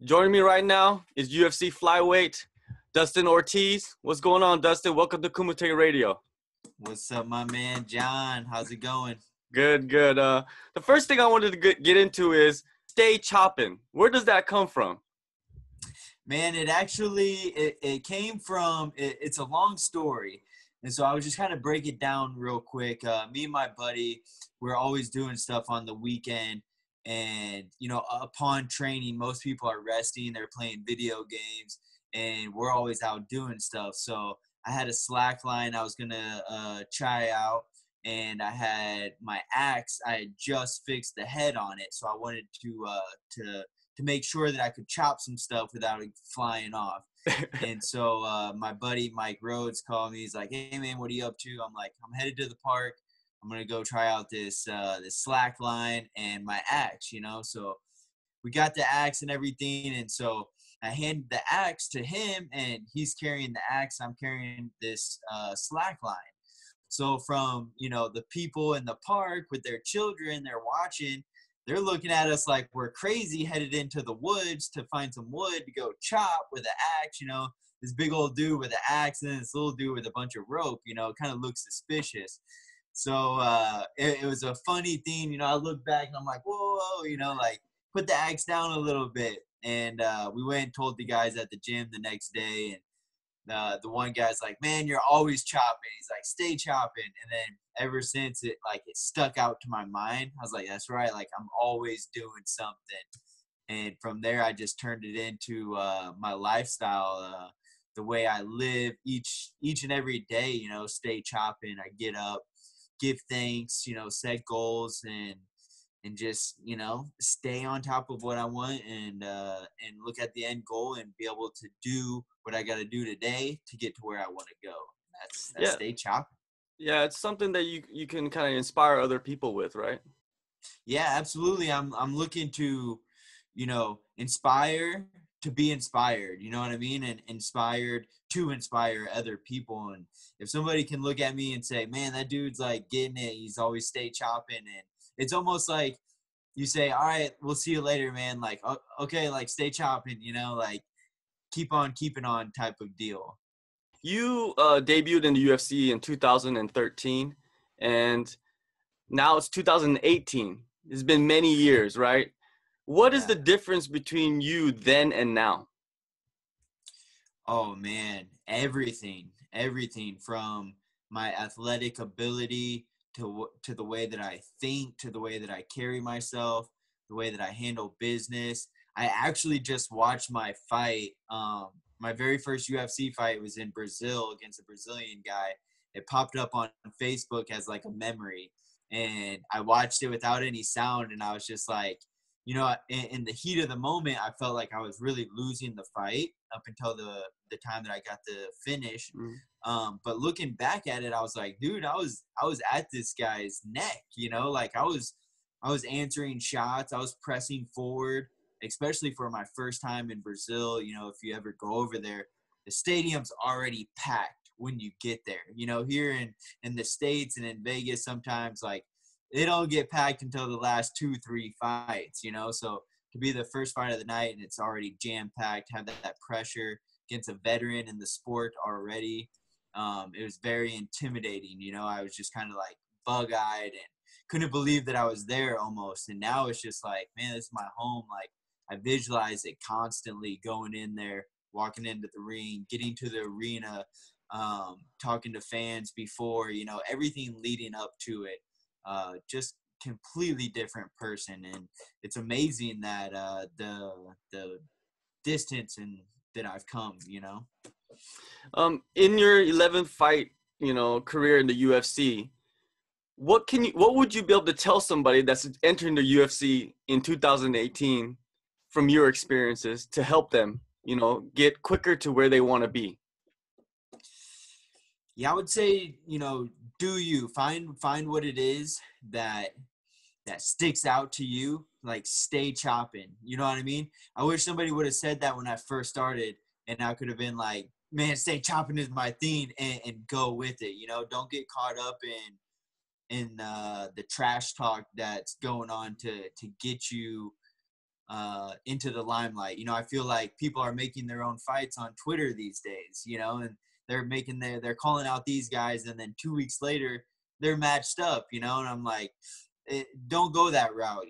Joining me right now is UFC Flyweight, Dustin Ortiz. What's going on, Dustin? Welcome to Kumite Radio. What's up, my man, John? How's it going? Good. The first thing I wanted to get into is stay chopping. Where does that come from? Man, it came from, it's a long story. And so I was just kind of break it down real quick. Me and my buddy, we're always doing stuff on the weekend. And, upon training, most people are resting. They're playing video games. And we're always out doing stuff. So I had a slack line I was going to try out. And I had my axe. I had just fixed the head on it. So I wanted to make sure that I could chop some stuff without it flying off. And so my buddy Mike Rhodes called me. He's like, "Hey man, what are you up to?" I'm like, "I'm headed to the park. I'm gonna go try out this slack line and my axe." So we got the axe and everything, and so I handed the axe to him, and he's carrying the axe. I'm carrying this slack line. So from the people in the park with their children, they're watching. They're looking at us like we're crazy, headed into the woods to find some wood to go chop with an axe. This big old dude with an axe and then this little dude with a bunch of rope. It kind of looks suspicious. So it was a funny thing. I look back and I'm like, whoa, like put the axe down a little bit. And we went and told the guys at the gym the next day. And the one guy's like, "Man, you're always chopping." He's like, "Stay chopping." And then ever since it stuck out to my mind. I was like, that's right. Like I'm always doing something. And from there, I just turned it into my lifestyle, the way I live each and every day, stay chopping. I get up, give thanks, set goals and just, stay on top of what I want and look at the end goal and be able to do what I got to do today to get to where I want to go. That's stay chopping. Yeah, it's something that you can kind of inspire other people with, right? Yeah, absolutely. I'm looking to, inspire to be inspired, you know what I mean? And inspired to inspire other people. And if somebody can look at me and say, "Man, that dude's like getting it. He's always stay chopping." And it's almost like you say, "All right, we'll see you later, man." Like, okay, like stay chopping, like keep on keeping on type of deal. You debuted in the UFC in 2013, and now it's 2018. It's been many years, right? What is Yeah. the difference between you then and now? Oh man, everything from my athletic ability to the way that I think, to the way that I carry myself, the way that I handle business. I actually just watched my fight. My very first UFC fight was in Brazil against a Brazilian guy. It popped up on Facebook as like a memory, and I watched it without any sound, and I was just like, in the heat of the moment, I felt like I was really losing the fight up until the time that I got the finish. But looking back at it, I was like, dude, I was at this guy's neck, like I was answering shots. I was pressing forward, especially for my first time in Brazil. If you ever go over there, the stadium's already packed when you get there. Here in the States and in Vegas, sometimes like they don't get packed until the last 2-3 fights, so to be the first fight of the night and it's already jam-packed, have that pressure against a veteran in the sport already, it was very intimidating. I was just kind of like bug-eyed and couldn't believe that I was there almost. And now it's just like, man, this is my home. Like I visualize it constantly, going in there, walking into the ring, getting to the arena, talking to fans before, everything leading up to it. Just completely different person. And it's amazing that the distance and that I've come, In your 11th fight, career in the UFC, what would you be able to tell somebody that's entering the UFC in 2018 from your experiences to help them, get quicker to where they want to be? Yeah, I would say, do you find what it is that sticks out to you, like stay chopping. You know what I mean? I wish somebody would have said that when I first started, and I could have been like, man, stay chopping is my thing, and go with it. Don't get caught up in the trash talk that's going on to get you into the limelight. I feel like people are making their own fights on Twitter these days, and they're calling out these guys, and then 2 weeks later they're matched up, and I'm like, don't go that route,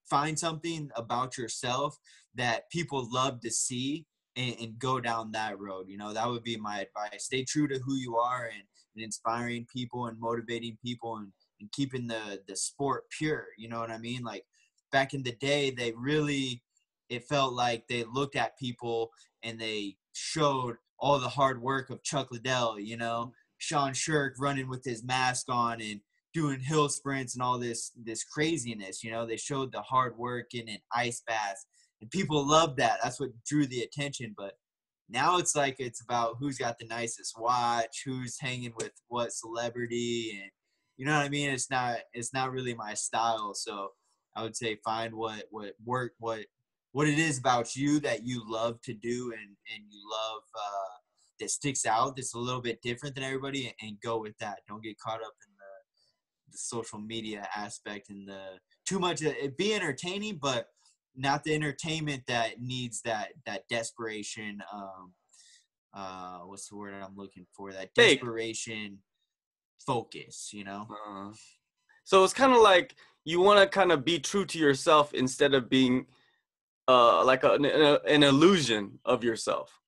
find something about yourself that people love to see, and go down that road. That would be my advice. Stay true to who you are, and inspiring people and motivating people, and keeping the sport pure. You know what I mean? Like back in the day, it felt like they looked at people and they showed all the hard work of Chuck Liddell, Sean Shirk running with his mask on and doing hill sprints and all this craziness. They showed the hard work in an ice bath, and people loved that. That's what drew the attention. But now it's like it's about who's got the nicest watch, who's hanging with what celebrity, and you know what I mean? It's not really my style. So I would say find what it is about you that you love to do, and you love that sticks out, that's a little bit different than everybody, and go with that. Don't get caught up in the social media aspect and the too much. It be entertaining, but not the entertainment that needs that desperation. What's the word I'm looking for? That desperation focus, So it's kind of like you want to kind of be true to yourself instead of being like an illusion of yourself.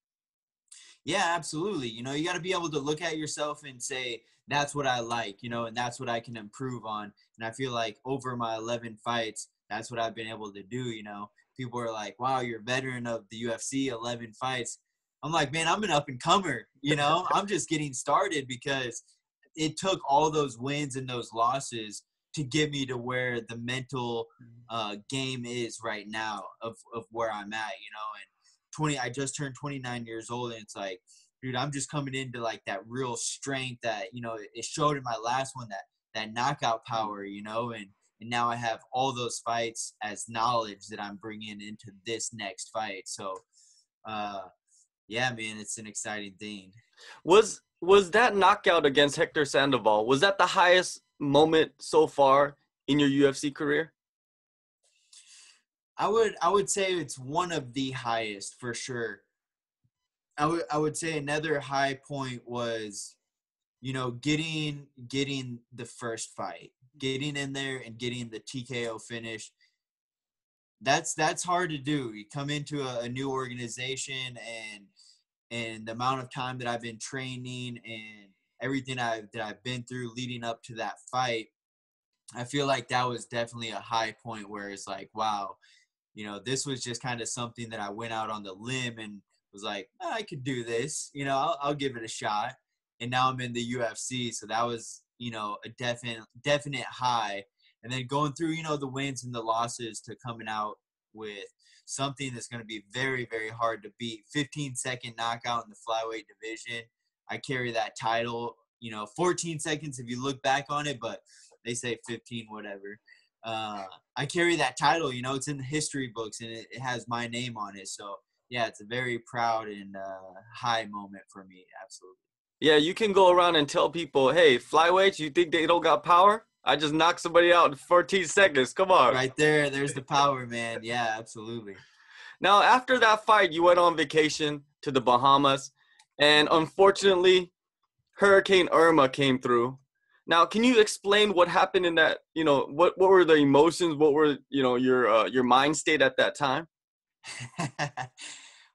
Yeah, absolutely. You got to be able to look at yourself and say, that's what I like, and that's what I can improve on. And I feel like over my 11 fights, that's what I've been able to do. People are like, wow, you're a veteran of the UFC, 11 fights. I'm like, man, I'm an up and comer, I'm just getting started, because it took all those wins and those losses to get me to where the mental game is right now of where I'm at, and I just turned 29 years old, and it's like, dude, I'm just coming into like that real strength that, it showed in my last one, that knockout power, and now I have all those fights as knowledge that I'm bringing into this next fight. So, yeah, man, it's an exciting thing. Was that knockout against Hector Sandoval, was that the highest moment so far in your UFC career? I would say it's one of the highest for sure. I would say another high point was, getting the first fight, getting in there and getting the TKO finish. That's hard to do. You come into a new organization, and the amount of time that I've been training and everything that I've been through leading up to that fight, I feel like that was definitely a high point where it's like, wow, this was just kind of something that I went out on the limb and was like, I could do this, I'll give it a shot. And now I'm in the UFC. So that was, a definite high. And then going through, the wins and the losses to coming out with something that's going to be very, very hard to beat. 15-second knockout in the flyweight division. I carry that title, 14 seconds if you look back on it, but they say 15, whatever. I carry that title, it's in the history books, and it has my name on it. So yeah, it's a very proud and high moment for me. Absolutely. Yeah, you can go around and tell people, hey, flyweights, you think they don't got power? I just knocked somebody out in 14 seconds. Come on. Right there. There's the power, man. Yeah, absolutely. Now, after that fight, you went on vacation to the Bahamas, and unfortunately, Hurricane Irma came through. Now, can you explain what happened in that, what were the emotions? What were, your mind state at that time?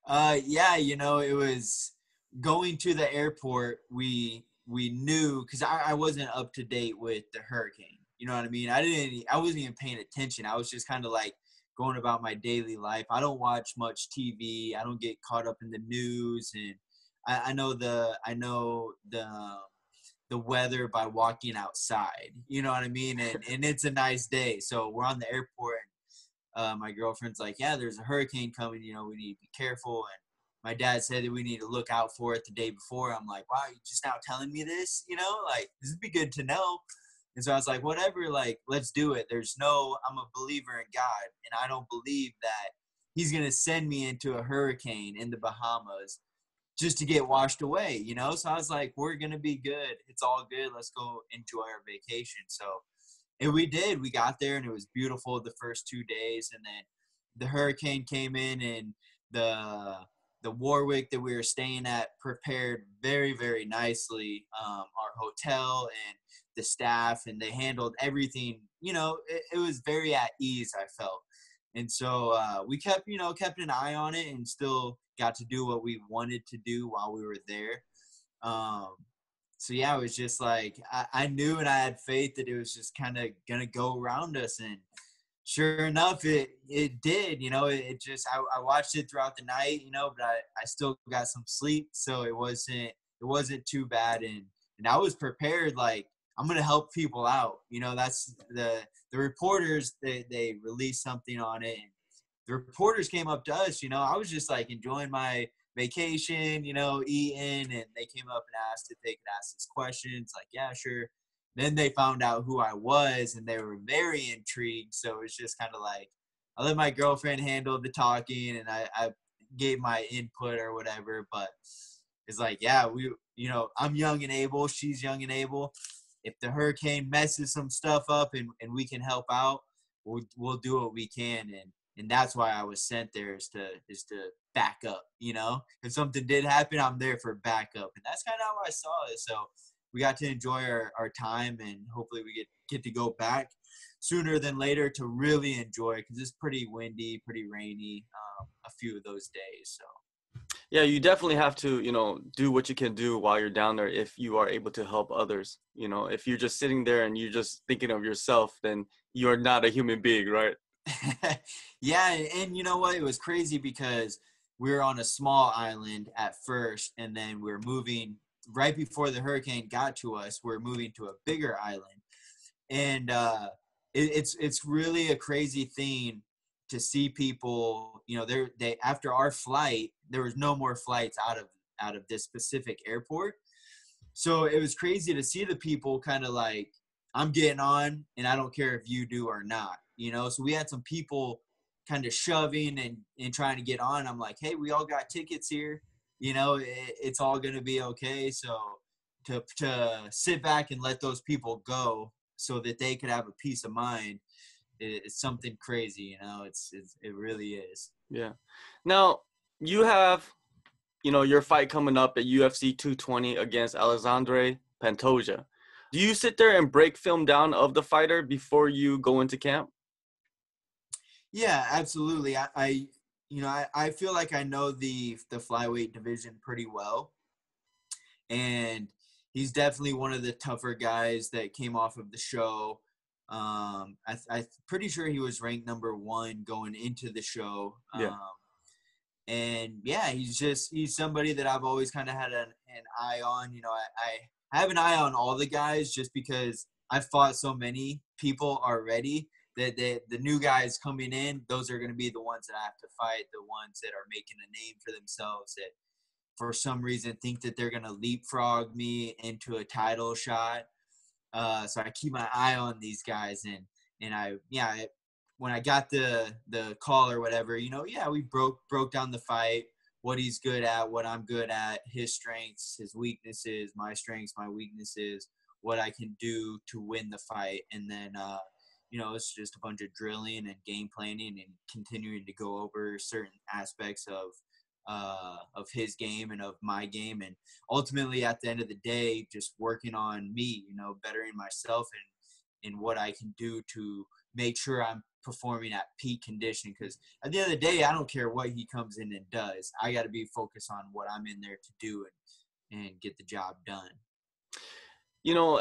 Yeah, it was going to the airport. We knew, because I wasn't up to date with the hurricane. You know what I mean? I wasn't even paying attention. I was just kind of like going about my daily life. I don't watch much TV. I don't get caught up in the news, and I know the weather by walking outside. You know what I mean? And it's a nice day. So we're on the airport, and my girlfriend's like, yeah, there's a hurricane coming. We need to be careful. And my dad said that we need to look out for it the day before. I'm like, wow, you just now telling me this? Like, this would be good to know. And so I was like, whatever, like, let's do it. I'm a believer in God, and I don't believe that he's going to send me into a hurricane in the Bahamas just to get washed away, So I was like, we're going to be good. It's all good. Let's go enjoy our vacation. So, and we did. We got there, and it was beautiful the first 2 days. And then the hurricane came in, and the Warwick that we were staying at prepared very, very nicely. Our hotel and the staff, and they handled everything. It was very at ease, I felt. And so we kept an eye on it, and still got to do what we wanted to do while we were there. So yeah, it was just like, I knew and I had faith that it was just kind of going to go around us. And sure enough, it did. It just, I watched it throughout the night, but I still got some sleep. So it wasn't too bad. And I was prepared, like, I'm going to help people out. That's the reporters, they released something on it. And the reporters came up to us, I was just like enjoying my vacation, eating, and they came up and asked if they could ask us questions. Like, yeah, sure. Then they found out who I was, and they were very intrigued. So it's just kind of like, I let my girlfriend handle the talking, and I gave my input or whatever. But it's like, yeah, I'm young and able. She's young and able. If the hurricane messes some stuff up and we can help out, we'll do what we can. And that's why I was sent there, is to back up. If something did happen, I'm there for backup. And that's kind of how I saw it. So we got to enjoy our time, and hopefully we get to go back sooner than later to really enjoy it, because it's pretty windy, pretty rainy a few of those days. So yeah, you definitely have to, do what you can do while you're down there if you are able to help others. If you're just sitting there and you're just thinking of yourself, then you're not a human being, right? Yeah, and you know what? It was crazy because we were on a small island at first, and then we were moving right before the hurricane got to us. We're moving to a bigger island, and it's really a crazy thing to see people. They after our flight, there was no more flights out of this specific airport. So it was crazy to see the people kind of like, I'm getting on, and I don't care if you do or not. So we had some people kind of shoving and trying to get on. I'm like, hey, we all got tickets here. It's all going to be okay. So to sit back and let those people go so that they could have a peace of mind, it's something crazy. It really is. Yeah. Now you have, your fight coming up at UFC 220 against Alexandre Pantoja. Do you sit there and break film down of the fighter before you go into camp? Yeah, absolutely. I feel like I know the flyweight division pretty well, and he's definitely one of the tougher guys that came off of the show. I'm pretty sure he was ranked number 1 going into the show. Yeah. And yeah, he's somebody that I've always kind of had an eye on. I have an eye on all the guys just because I've fought so many people already. The new guys coming in, those are going to be the ones that I have to fight, the ones that are making a name for themselves, that for some reason think that they're going to leapfrog me into a title shot. So I keep my eye on these guys, and when I got the call or whatever, we broke down the fight, what he's good at, what I'm good at, his strengths, his weaknesses, my strengths, my weaknesses, what I can do to win the fight. And then, it's just a bunch of drilling and game planning and continuing to go over certain aspects of his game and of my game. And ultimately, at the end of the day, just working on me, bettering myself and what I can do to make sure I'm performing at peak condition. Because at the end of the day, I don't care what he comes in and does. I got to be focused on what I'm in there to do and get the job done.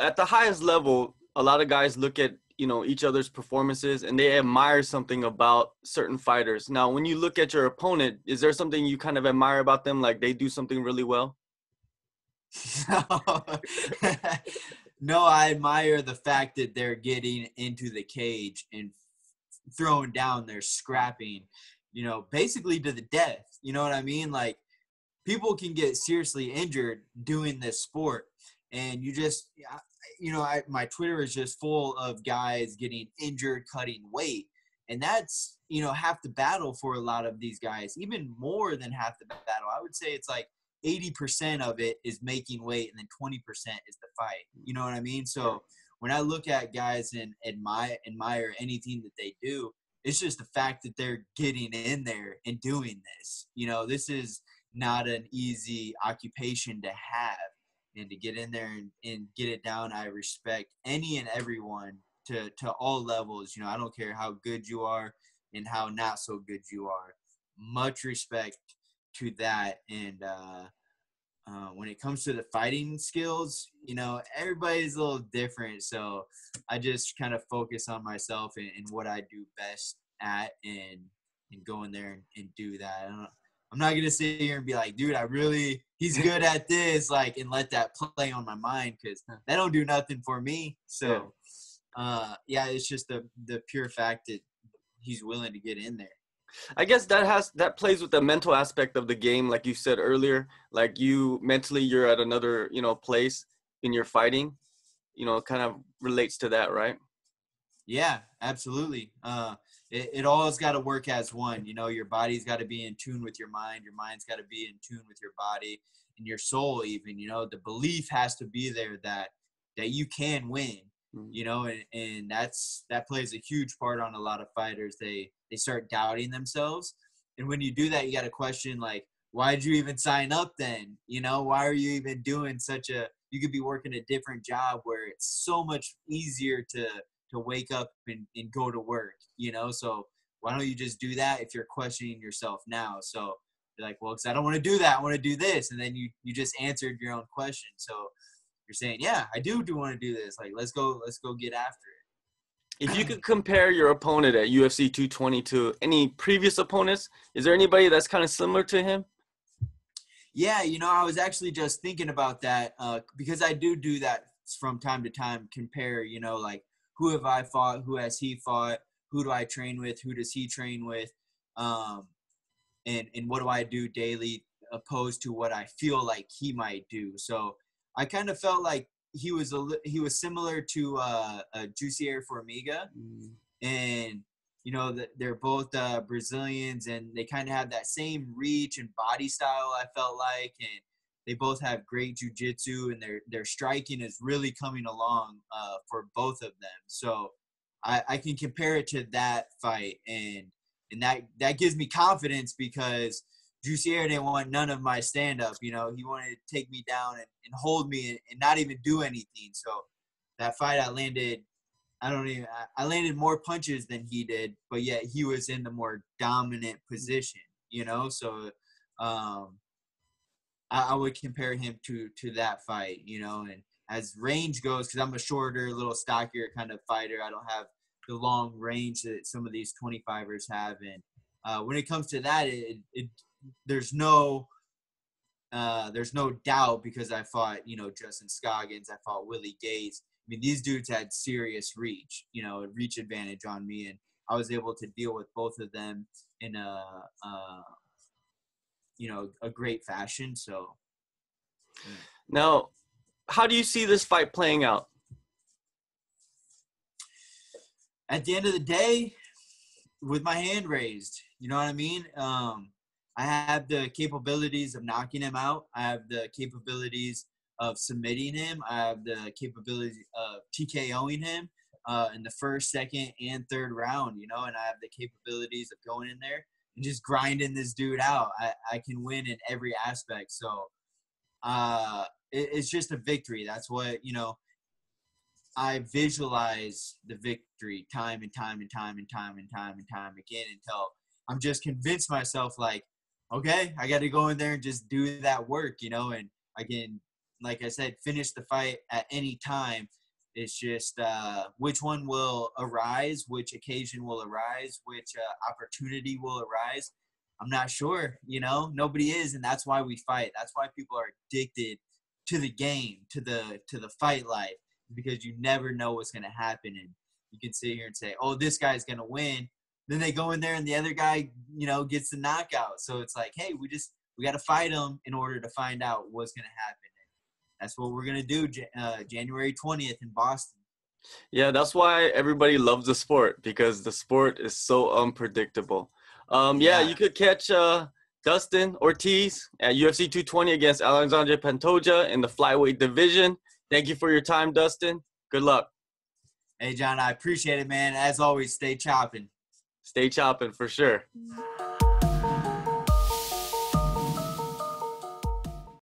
At the highest level, a lot of guys look at, each other's performances and they admire something about certain fighters. Now, when you look at your opponent, is there something you kind of admire about them? Like they do something really well? No, I admire the fact that they're getting into the cage and throwing down, they're scrapping, basically to the death. You know what I mean? Like, people can get seriously injured doing this sport, and my Twitter is just full of guys getting injured cutting weight, and that's half the battle for a lot of these guys, even more than half the battle. I would say it's like 80% of it is making weight, and then 20% is the fight. You know what I mean? So when I look at guys and admire anything that they do, it's just the fact that they're getting in there and doing this. You know, this is not an easy occupation to have, and to get in there and get it down. I respect any and everyone to all levels. You know, I don't care how good you are and how not so good you are. Much respect to that. And when it comes to the fighting skills, you know, everybody's a little different. So I just kind of focus on myself and what I do best at, and go in there and do that. I'm not going to sit here and be like, dude, he's good at this, like, and let that play on my mind, because that don't do nothing for me. So, it's just the pure fact that he's willing to get in there. I guess that plays with the mental aspect of the game, like you said earlier. Like, you mentally, you're at another, you know, place in your fighting. You know, it kind of relates to that, right? Yeah, absolutely. It all's got to work as one. You know, your body's got to be in tune with your mind. Your mind's got to be in tune with your body and your soul even. You know, the belief has to be there that you can win, you know, and that plays a huge part on a lot of fighters. They start doubting themselves. And when you do that, you got to question, like, why'd you even sign up then? You know, why are you even doing you could be working a different job where it's so much easier to wake up and go to work, you know? So why don't you just do that if you're questioning yourself now? So you're like, well, because I don't want to do that. I want to do this. And then you just answered your own question. So you're saying, yeah, I do want to do this. Like, let's go get after it. If you could compare your opponent at UFC 220 to any previous opponents, is there anybody that's kind of similar to him? Yeah, you know, I was actually just thinking about that because I do that from time to time, compare, you know, like, who have I fought? Who has he fought? Who do I train with? Who does he train with? And what do I do daily opposed to what I feel like he might do? So I kind of felt like he was similar to Jussier Formiga, and you know they're both Brazilians, and they kind of have that same reach and body style. I felt like, and they both have great jiu-jitsu, and their striking is really coming along for both of them. So I can compare it to that fight, and that gives me confidence, because Jussier didn't want none of my stand-up. You know, he wanted to take me down and hold me and not even do anything. So that fight I landed more punches than he did, but yet he was in the more dominant position, you know? So I would compare him to that fight, you know, and as range goes, because I'm a shorter, little stockier kind of fighter. I don't have the long range that some of these 25ers have. And when it comes to that, there's no doubt, because I fought, you know, Justin Scoggins, I fought Willie Gates. I mean, these dudes had serious reach, you know, a reach advantage on me, and I was able to deal with both of them in a great fashion. So now, how do you see this fight playing out? At the end of the day, with my hand raised, you know what I mean? I have the capabilities of knocking him out. I have the capabilities of submitting him. I have the capabilities of TKOing him in the first, second, and third round, you know, and I have the capabilities of going in there and just grinding this dude out. I can win in every aspect. So it's just a victory. That's what, you know, I visualize the victory time and time and time and time and time and time again, until I'm just convinced myself, like, okay, I got to go in there and just do that work, you know, and I can, like I said, finish the fight at any time. It's just which one will arise, which occasion will arise, which opportunity will arise. I'm not sure, you know, nobody is. And that's why we fight. That's why people are addicted to the game, to the fight life, because you never know what's going to happen. And you can sit here and say, oh, this guy's going to win. Then they go in there and the other guy, you know, gets the knockout. So it's like, hey, we got to fight him in order to find out what's going to happen. And that's what we're going to do January 20th in Boston. Yeah, that's why everybody loves the sport, because the sport is so unpredictable. You could catch Dustin Ortiz at UFC 220 against Alexandre Pantoja in the Flyweight division. Thank you for your time, Dustin. Good luck. Hey, John, I appreciate it, man. As always, stay chopping. Stay chopping for sure.